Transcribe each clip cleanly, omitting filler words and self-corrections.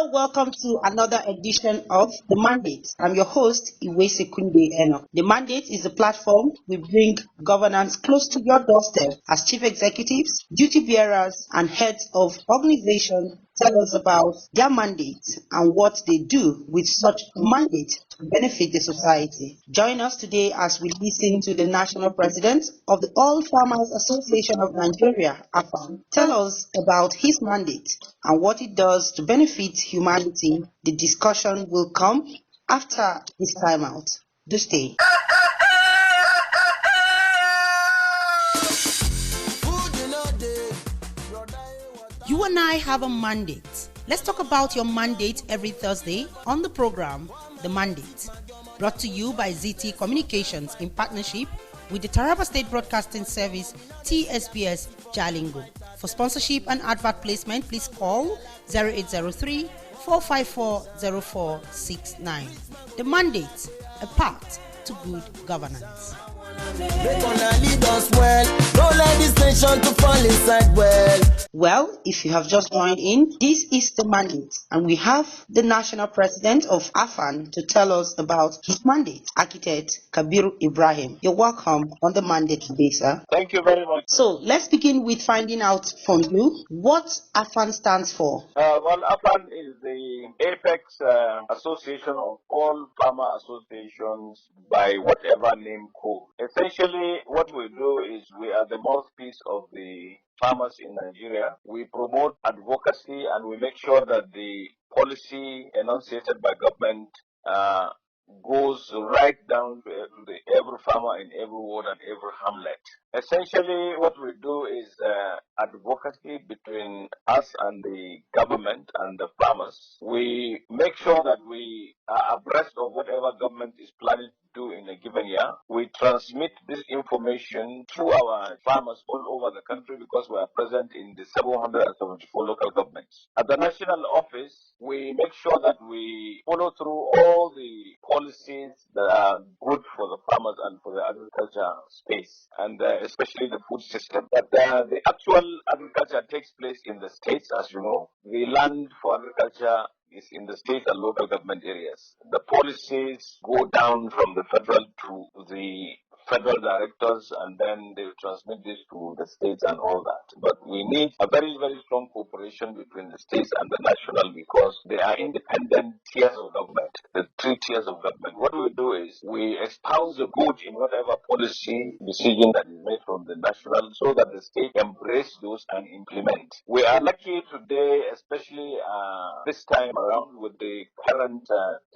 Hello, welcome to another edition of The Mandate. I'm your host, Iwesekunde Eno. The Mandate is a platform we bring governance close to your doorstep as chief executives, duty bearers, and heads of organizations tell us about their mandate and what they do with such a mandate to benefit the society. Join us today as we listen to the National President of the All Farmers Association of Nigeria, AFAN, tell us about his mandate and what it does to benefit humanity. The discussion will come after this timeout. Do stay. You and I have a mandate. Let's talk about your mandate every Thursday on the program, The Mandate. Brought to you by ZT Communications in partnership with the Taraba State Broadcasting Service, TSBS Jalingo. For sponsorship and advert placement, please call 0803 454 0469. The Mandate, a path to good governance. They're gonna lead us well. Don't let this nation to fall inside well. Well, if you have just joined in, this is the mandate, and we have the National President of AFAN to tell us about his mandate, Architect Kabiru Ibrahim. You're welcome on the mandate today, sir. Thank you very much. So let's begin with finding out from you what AFAN stands for. AFAN is the apex association of all farmer associations by whatever name code. Essentially, what we do is we are the mouthpiece of the farmers in Nigeria. We promote advocacy and we make sure that the policy enunciated by government goes right down to every farmer in every ward and every hamlet. Essentially, what we do is advocacy between us and the government and the farmers. We make sure that we are abreast of whatever government is planning to do in a given year. We transmit this information to our farmers all over the country because we are present in the 774 local governments. At the national office, we make sure that we follow through all the policies that are good for the farmers and for the agriculture space, and especially the food system. But the actual agriculture takes place in the states, as you know. The land for agriculture is in the state and local government areas. The policies go down from the federal to the federal directors, and then they transmit this to the states and all that. But we need a very, very strong cooperation between the states and the national because they are independent tiers of government, the three tiers of government. What we do is we espouse the good in whatever policy decision that is made from the national so that the state embrace those and implement. We are lucky today, especially this time around with the current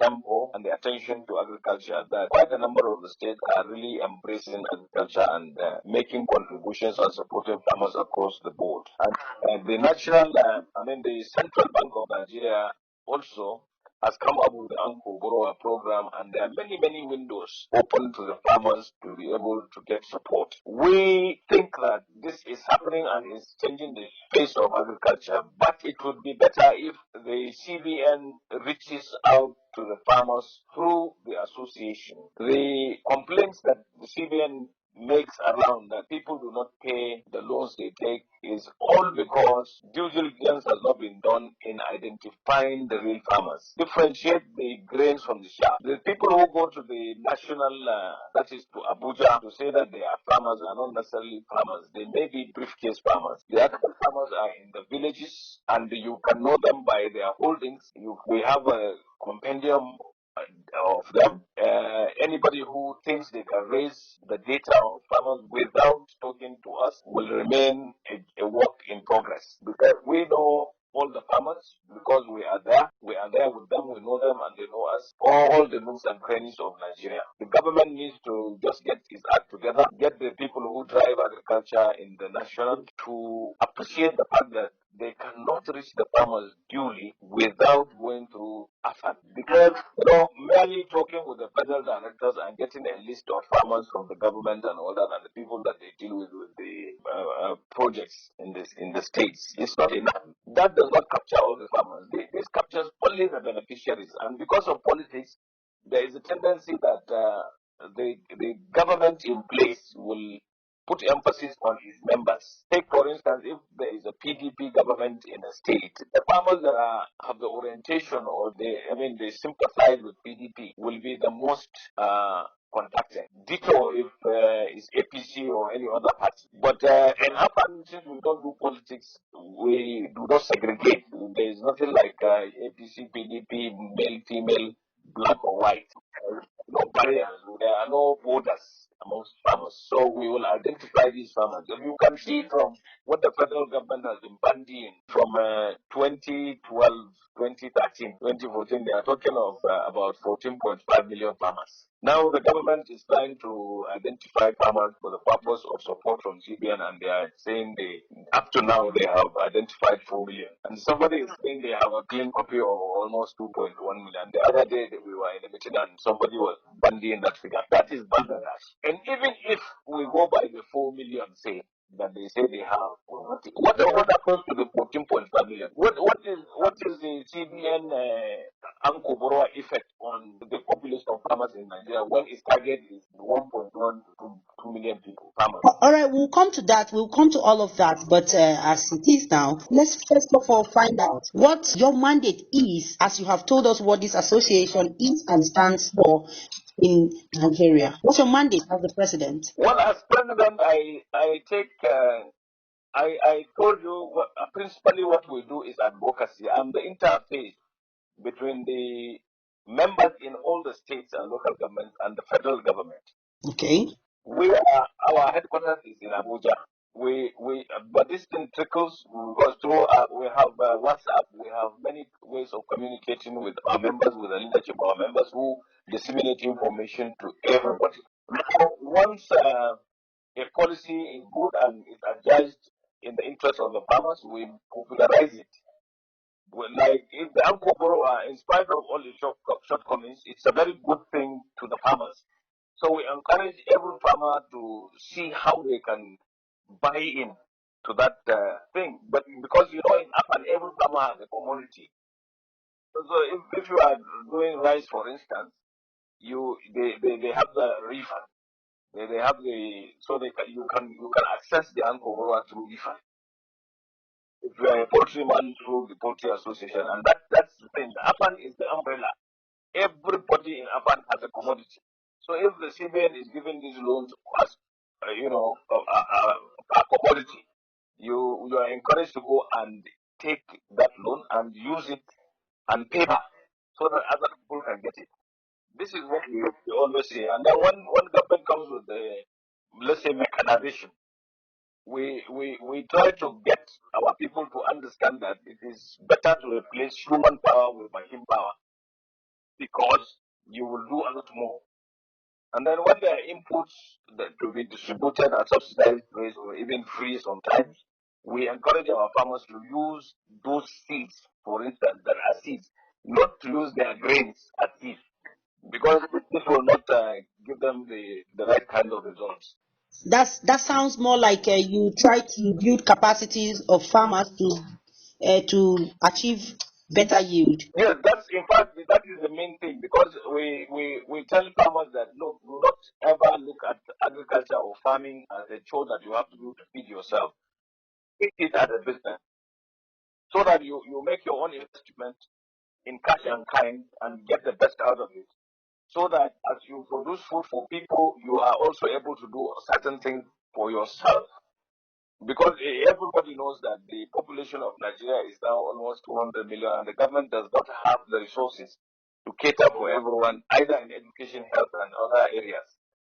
tempo and the attention to agriculture, that quite a number of the states are really embracing agriculture and making contributions and supporting farmers across the board. And the the Central Bank of Nigeria also has come up with the Uncle Borrower program, and there are many, many windows open to the farmers to be able to get support. We think that this is happening and is changing the face of agriculture, but it would be better if the CBN reaches out to the farmers through the association. The complaints that the CBN makes around that people do not pay the loans they take is all because due diligence has not been done in identifying the real farmers. Differentiate the grains from the chaff. The people who go to the national, that is to Abuja, to say that they are farmers are not necessarily farmers. They may be briefcase farmers. The actual farmers are in the villages, and you can know them by their holdings. We have a compendium of them. Anybody who thinks they can raise the data of farmers without talking to us will remain a work in progress, because we know all the farmers because we are there with them, we know them and they know us, all the nooks and crannies of Nigeria. The government needs to just get its act together, get the people who drive agriculture in the national to appreciate the fact that they cannot reach the farmers duly without going through AFAN. Because, merely talking with the federal directors and getting a list of farmers from the government and all that, and the people that they deal with the projects in the states, it's not enough. That does not capture all the farmers. This captures only the beneficiaries. And because of politics, there is a tendency that the government in place will put emphasis on its members. Take, for instance, if there is a PDP government in a state, the farmers that have the orientation or they sympathize with PDP will be the most contacted. Ditto if it's APC or any other party. But in AFAN, since we don't do politics, we do not segregate. There is nothing like APC, PDP, male, female, black or white. No barriers. There are no borders amongst farmers. So we will identify these farmers. And you can see from what the federal government has been funding from 2012, 2013, 2014, they are talking of about 14.5 million farmers. Now the government is trying to identify farmers for the purpose of support from CBN, and they are saying up to now they have identified 4 million. And somebody is saying they have a clean copy of almost 2.1 million. The other day we were in a meeting and somebody was bandying that figure. That is Bangladesh. And even if we go by the 4 million, say, that they say they have, what happens to the 14.5 million? What is the CBN Ankoboroa effect on the population of farmers in Nigeria when its target is 1.1 to 2 million people, farmers? All right, we'll come to that. We'll come to all of that. But as it is now, let's first of all find out what your mandate is, as you have told us what this association is and stands for in Nigeria. What's your mandate as the president? Well, as president, I take. I told you principally what we do is advocacy. I'm the interface between the members in all the states and local governments and the federal government. Okay. Our headquarters is in Abuja. But this thing trickles because through we have WhatsApp. We have many ways of communicating with our members, with the leadership of our members who disseminate information to everybody. Now, once a policy is good and is adjudged in the interest of the farmers, we popularize it. Like if the Ankoboro, in spite of all the shortcomings, it's a very good thing to the farmers. So we encourage every farmer to see how they can buy in to that thing. But because in Afan, every farmer has a commodity. So if you are doing rice, for instance, they have the refund. They have you can access the Ankoboro through refund. If you are a poultryman through the poultry association, and that's the thing. Afan is the umbrella. Everybody in Afan has a commodity. So if the CBN is giving these loans as a commodity, you are encouraged to go and take that loan and use it and pay back so that other people can get it. This is what we always say. And then when government comes with the, let's say, mechanization, we try to get our people to understand that it is better to replace human power with machine power because you will do a lot more. And then when there are inputs that to be distributed at subsidized rates or even free sometimes, we encourage our farmers to use those seeds, for instance, that are seeds, not to use their grains as seeds, because this will not give them the right kind of results. That sounds more like you try to build capacities of farmers to achieve better yield. Yes, in fact that is the main thing, because we tell farmers that look, do not ever look at agriculture or farming as a chore that you have to do to feed yourself. Treat it as a business, so that you make your own investment in cash and kind and get the best out of it. So that as you produce food for people, you are also able to do certain things for yourself. Because everybody knows that the population of Nigeria is now almost 200 million, and the government does not have the resources to cater for everyone, either in education, health, and other areas.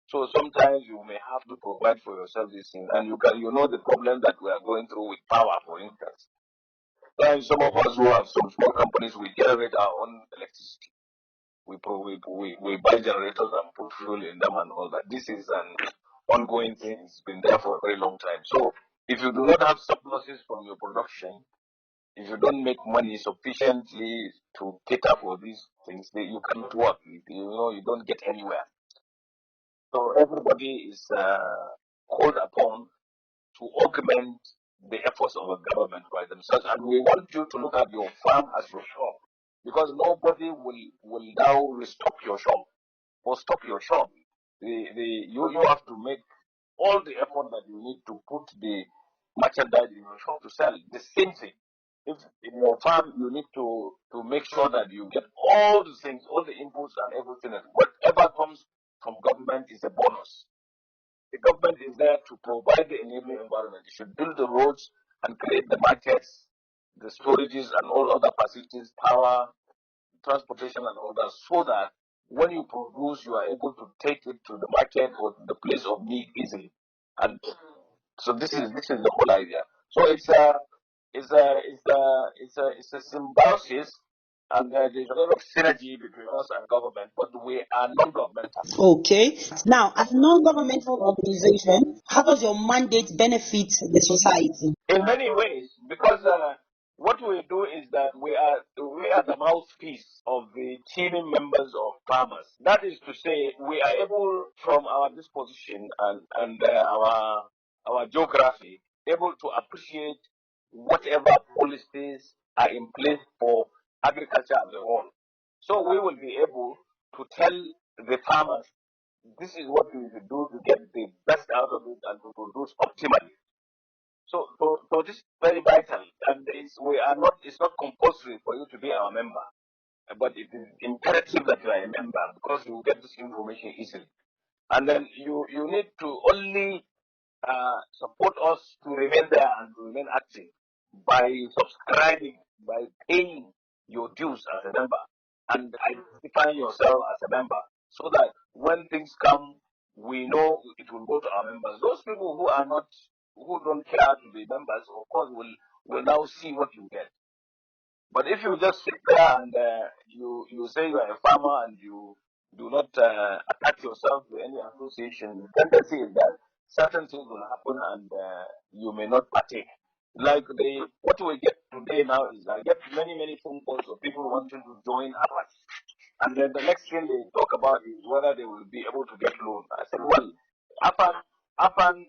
So sometimes you may have to provide for yourself these things, and you know the problem that we are going through with power, for instance. And some of us who have some small companies, we generate our own electricity. We buy generators and put fuel in them and all that. This is an ongoing thing. It's been there for a very long time. So if you do not have surpluses from your production, if you don't make money sufficiently to cater for these things, you cannot work. You don't get anywhere. So everybody is called upon to augment the efforts of the government by themselves. And we want you to look at your farm as your shop, because nobody will now restock your shop or stop your shop. You have to make all the effort that you need to put the merchandise in your shop to sell. The same thing. If in your farm you need to make sure that you get all the things, all the inputs and everything, and whatever comes from government is a bonus. The government is there to provide the enabling environment. It should build the roads and create the markets, the storages and all other facilities, power, transportation and all that, so that when you produce, you are able to take it to the market or the place of need easily. And so this is the whole idea. So it's a symbiosis, and there's a lot of synergy between us and government, but we are non-governmental. Okay. Now, as a non-governmental organization, how does your mandate benefit the society? In many ways, because what we do is that we are the mouthpiece of the teeming members of farmers. That is to say, we are able, from our disposition and our geography, able to appreciate whatever policies are in place for agriculture as a whole. So we will be able to tell the farmers, this is what we should do to get the best out of it and to produce optimally. So this is very vital, and it's not compulsory for you to be our member, but it is imperative that you are a member because you get this information easily. And then you need to only support us to remain there and to remain active by subscribing, by paying your dues as a member and identifying yourself as a member so that when things come, we know it will go to our members. Those people who don't care to be members, of course, will now see what you get. But if you just sit there and you say you are a farmer and you do not attach yourself to any association, the tendency is that certain things will happen and you may not partake. Like what we get today now is I get many phone calls of people wanting to join us. And then the next thing they talk about is whether they will be able to get loan. I said, well, AFAN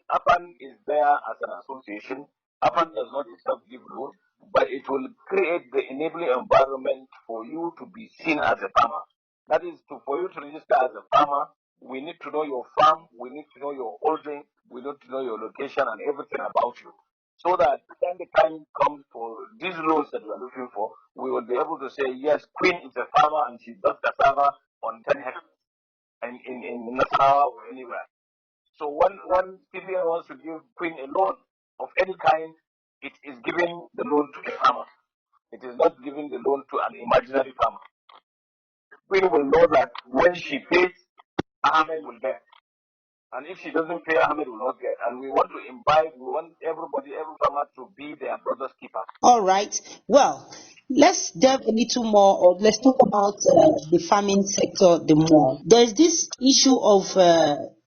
is there as an association. AFAN does not itself give loan, but it will create the enabling environment for you to be seen as a farmer. That is, for you to register as a farmer, we need to know your farm, we need to know your holding, we need to know your location and everything about you. So that when the time comes for these loans that we are looking for, we will be able to say, yes, Queen is a farmer and she does cassava on 10 hectares and in Nasarawa or anywhere. So when CBN wants to give Queen a loan of any kind, it is giving the loan to a farmer. It is not giving the loan to an imaginary farmer. Queen will know that when she pays, Ahmed will get. And if she doesn't pay, Ahmed will not get. And we want everybody, every farmer to be their brother's keeper. All right. Well, let's delve a little more, or let's talk about the farming sector the more. There's this issue of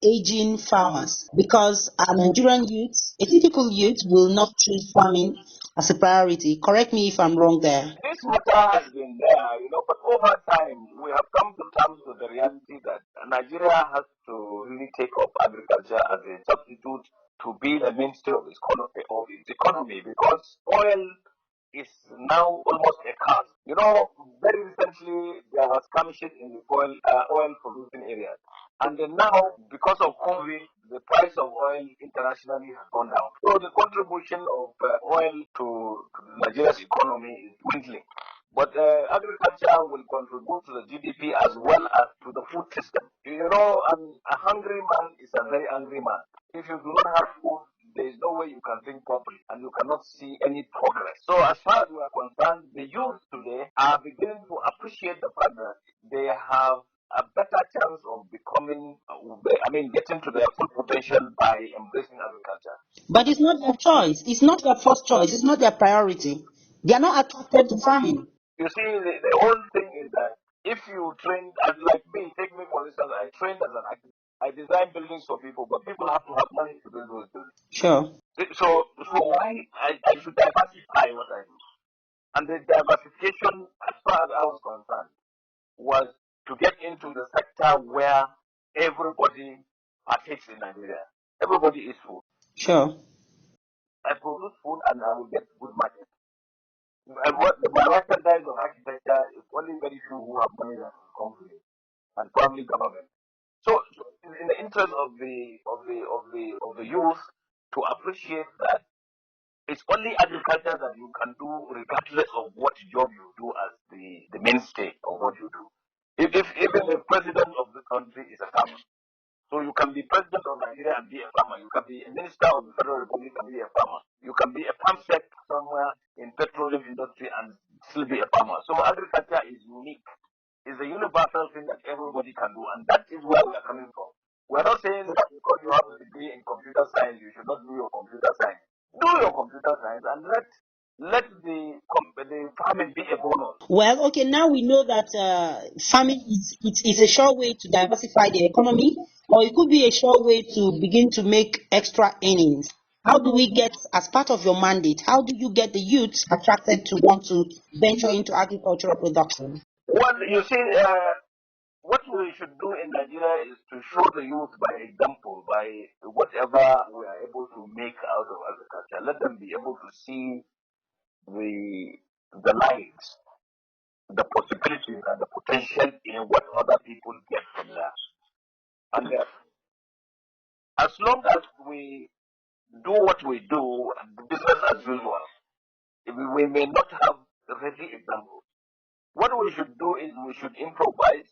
aging farmers because a Nigerian youth, a typical youth, will not choose farming as a priority. Correct me if I'm wrong there. This matter has been there, but over time we have come to terms with the reality that Nigeria has to really take up agriculture as a substitute to be the mainstay of its economy because oil is now almost a cost. Very recently there was skirmishes in the oil producing areas. And then now, because of COVID, the price of oil internationally has gone down. So the contribution of oil to Nigeria's economy is dwindling. But agriculture will contribute to the GDP as well as to the food system. A hungry man is a very angry man. If you do not have food, there is no way you can think properly and you cannot see any progress. So as far as we are concerned, the youth today are beginning to appreciate the fact that they have a better chance of getting to their full potential by embracing agriculture. But it's not their choice. It's not their first choice. It's not their priority. They are not attracted to farming. You see, the whole thing is that if you train, like me, take me for instance, I trained as an architect. I design buildings for people, but people have to have money to build those buildings. Sure. So why I should diversify what I do. And the diversification, as far as I was concerned, was to get into the sector where everybody partakes in Nigeria. Everybody eats food. Sure. I produce food and I will get good market. And my merchandise of architecture is only very few who have money that will come to it, and probably government. So in the interest of the youth to appreciate that it's only agriculture that you can do regardless of what job you do as the mainstay of what you do. If even the president of the country is a farmer, so you can be president of Nigeria and be a farmer. You can be a minister of the Federal Republic and be a farmer. You can be a farm sec somewhere in petroleum industry and still be a farmer. So agriculture is unique. It's a universal thing that everybody can do, and that is where we are coming from. We're not saying that because you have a degree in computer science, you should not do your computer science. Do your computer science and let the farming be a bonus. Well, okay, now we know that farming is a sure way to diversify the economy, or it could be a sure way to begin to make extra earnings. How do we get, as part of your mandate, how do you get the youth attracted to want to venture into agricultural production? Well, you see, what we should do in Nigeria is to show the youth by example, by whatever we are able to make out of agriculture. Let them be able to see the lights, the possibilities, and the potential in what other people get from that. And as long as we do what we do, business as usual, we may not have ready examples. What we should do is we should improvise,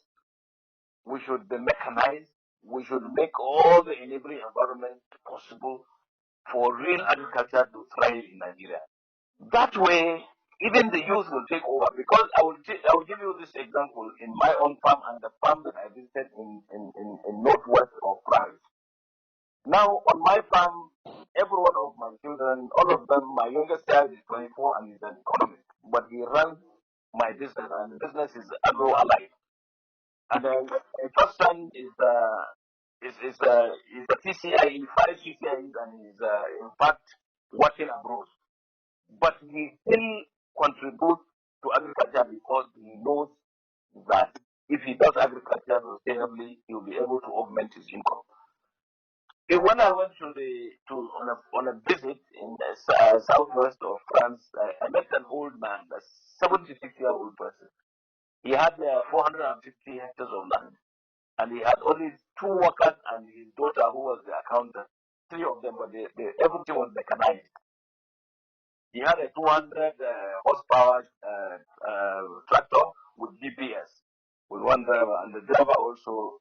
we should mechanize, we should make all the enabling environment possible for real agriculture to thrive in Nigeria. That way, even the youth will take over. Because I will give you this example in my own farm and the farm that I visited in northwest of France. Now, on my farm, every one of my children, all of them, my youngest child is 24 and is an economist, but he runs my business, and the business is agro-allied. And my first son is a TCIE, 5 TCIEs, and is in fact working abroad. But he still contributes to agriculture because he knows that if he does agriculture sustainably, he will be able to augment his income. When I went on a visit in the southwest of France, I met an old man, a 76-year-old person. He had 450 hectares of land, and he had only 2 workers and his daughter, who was the accountant. 3 of them, but everything was mechanized. He had a 200 horsepower tractor with GPS, with one driver, and the driver also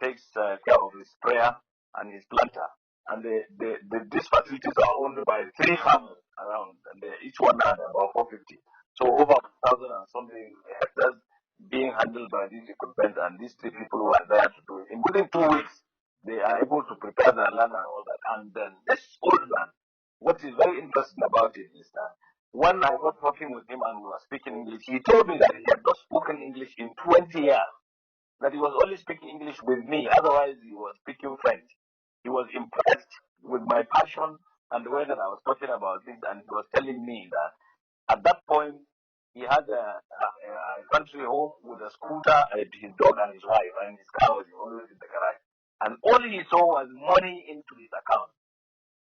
takes care of his sprayer and his planter. And these facilities are owned by 3 farmers around, and each one had about 450. So over 1,000 and something hectares being handled by these equipment, and these 3 people were there to do it. Within 2 weeks, they are able to prepare their land and all that. And then this old man, what is very interesting about it is that when I was talking with him and we were speaking English, he told me that he had not spoken English in 20 years, that he was only speaking English with me, otherwise he was speaking French. He was impressed with my passion and the way that I was talking about things, and he was telling me that at that point he had a country home with a scooter, his dog and his wife, and his car was always in the garage. And all he saw was money into his account.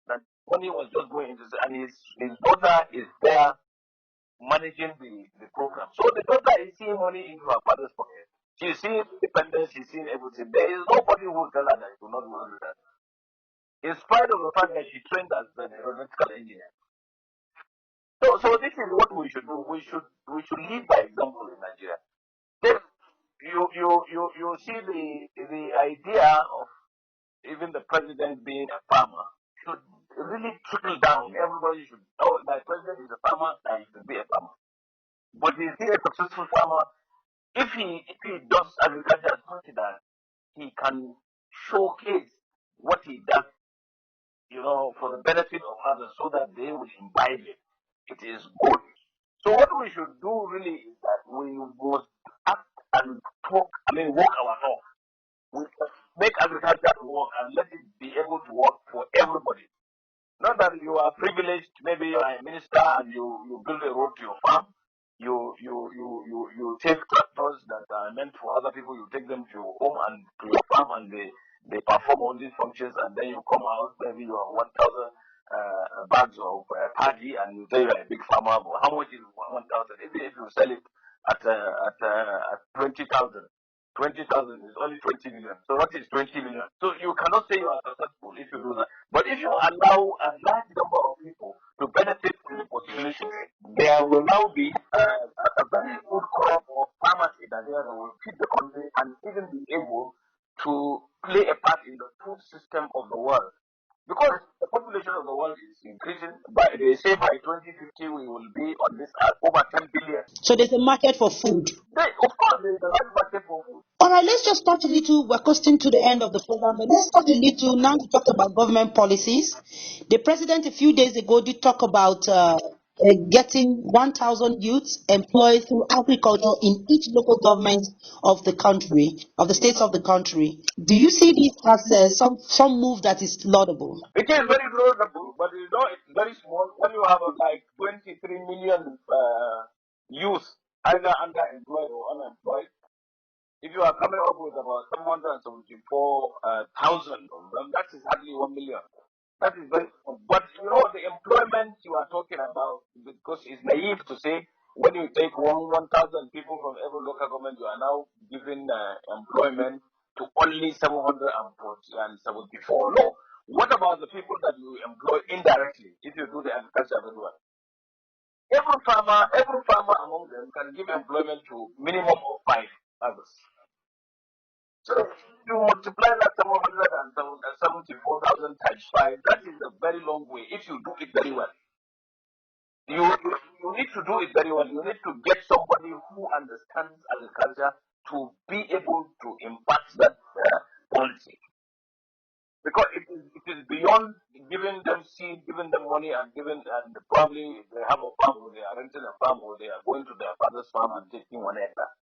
That money was just going into, and his daughter is there managing the program. So the daughter is seeing money into her father's pocket. She's seeing independence, she's seeing everything. There is nobody who will tell her that she will not do that. In spite of the fact that she trained as an aeronautical engineer. So this is what we should do. We should lead by example in Nigeria. Then you see the idea of even the president being a farmer should really trickle down. Everybody should know my president is a farmer and he should be a farmer. But is he a successful farmer? If he does agriculture such that he can showcase what he does, for the benefit of others so that they will imbibe it, it is good. So what we should do really is that we must act and walk our talk. We must make agriculture work and let it be able to work for everybody. Not that you are privileged, maybe you are a minister and you build a road to your farm. You take tractors that are meant for other people, you take them to your home and to your farm, and they perform all these functions, and then you come out, maybe you have 1,000 bags of paddy, and you say you are a big farmer. But how much is 1,000? Even if you sell it at 20,000 to 20,000 is only 20 million. So what is 20 million? So you cannot say you are successful if you do that. But if you allow a large number of people to benefit from the possibility, there will now be a very good crop of farmers in Nigeria that will feed the country and even be able to play a part in the food system of the world. Because the population of the world is increasing, they say by 2050 we will be on this earth over 10 billion. So there's a market for food. Of course, there is a large market for food. All right, let's just touch a little. We're costing to the end of the program, but let's touch a little. Now we talked about government policies. The president a few days ago did talk about getting 1,000 youths employed through agriculture in each local government of the country, of the states of the country. Do you see this as some move that is laudable? It is very laudable, but it's very small. When you have like 23 million youth either underemployed or unemployed, if you are coming up with about 774,000 of them, that is hardly 1 million. That is very small. But the employment you are talking about, because it's naive to say when you take 1,000 people from every local government, you are now giving employment to only 774. No. What about the people that you employ indirectly if you do the agriculture very well? Every farmer among them can give employment to minimum of 5 others. So you multiply that 774,000 times 5, that is a very long way if you do it very well. You need to do it very well. You need to get somebody who understands agriculture to be able to impact that policy. Because it is beyond giving them seed, giving them money, and probably if they have a farm or they are renting a farm or they are going to their father's farm and taking 1 hectare.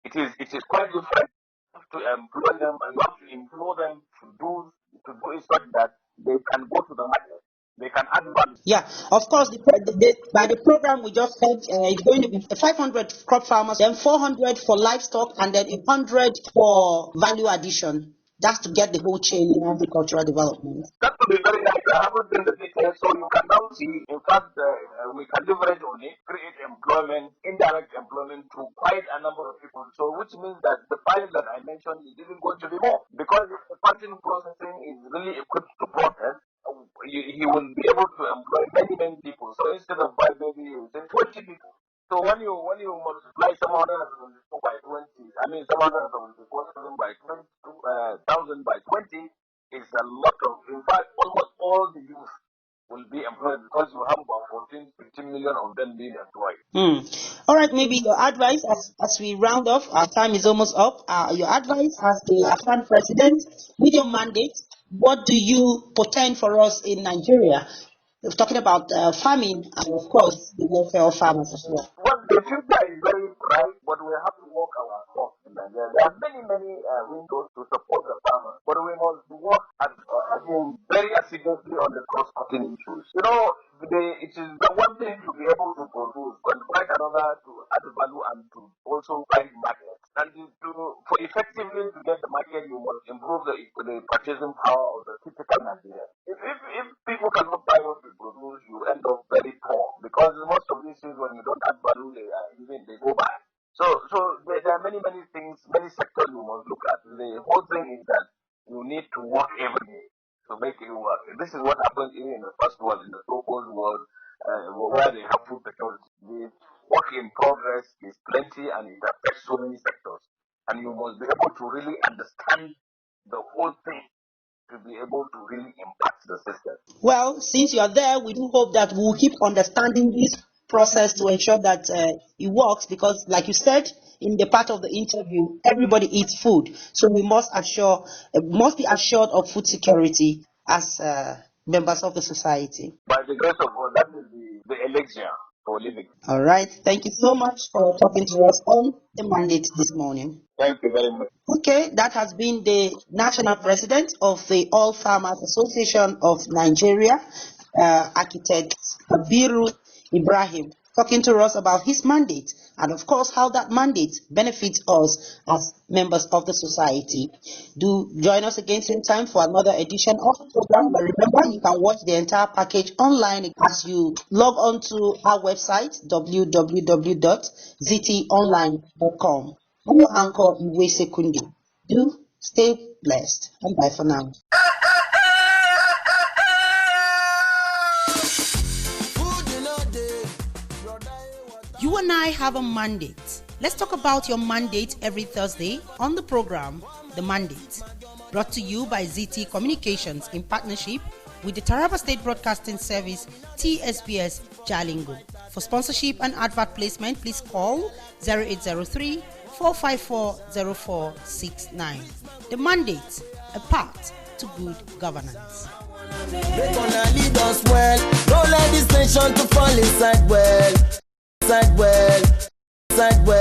It is quite different. You have to employ them and you have to implore them to do it such that they can go to the market. They can add value. Yeah, of course. By the program we just said, it's going to be 500 crop farmers, then 400 for livestock, and then 100 for value addition. That's to get the whole chain in agricultural development. That would be very nice. I haven't seen the details, so you can now see. In fact, we can leverage on it, create employment, indirect employment to quite a number of people. So, which means that the file that I mentioned is even going to be more, because if the person processing is really equipped to process, he will be able to employ many people. So instead of 5, maybe you say 20 people. So when you multiply 774 by 20, 774,000 by 20,000 by 20 is a lot of. In fact, almost all the youth will be employed because you have about 15 million of them being employed. All right, maybe your advice as we round off, our time is almost up. Your advice as the AFAN president with your mandate, what do you portend for us in Nigeria? We're talking about farming and, of course, the welfare of farmers as well. Well, the future is very bright, but we have to work our talk in Nigeria. There are many windows to support the farmers, but we must work very assiduously on the cross-cutting issues. It is the one thing to be able to produce, but quite another to add value and to also find markets. And for effectively to get the market, you must improve the purchasing power of the typical Nigerian. If people cannot buy what you produce, you end up very poor, because most of these things, when you don't add value, they go back. So there are many things, many sectors you must look at. The whole thing is that you need to work every day to make it work. This is what happens even in the first world, in the so-called world, where they have food security. The work in progress is plenty and it affects so many sectors. And you must be able to really understand the whole thing to be able to really impact the system. Well, since you are there, we do hope that we will keep understanding this process to ensure that it works, because, like you said in the part of the interview, everybody eats food. So we must be assured of food security as members of the society. By the grace of God, that is the elixir for living. All right. Thank you so much for talking to us on the mandate this morning. Thank you very much. Okay, that has been the National President of the All Farmers Association of Nigeria, Architect Abiru Ibrahim, talking to us about his mandate and, of course, how that mandate benefits us as members of the society. Do join us again same time for another edition of the program. But remember, you can watch the entire package online as you log on to our website, www.ztonline.com. I'm your anchor, Iwese Kunde. Do stay blessed and bye for now. You and I have a mandate. Let's talk about your mandate every Thursday on the program, The Mandate. Brought to you by ZT Communications in partnership with the Taraba State Broadcasting Service, TSBS Jalingo. For sponsorship and advert placement, please call 0803-454-0469. The Mandate, a path to good governance. They're gonna lead us well. Don't let this nation to fall inside well. Inside well. Inside well.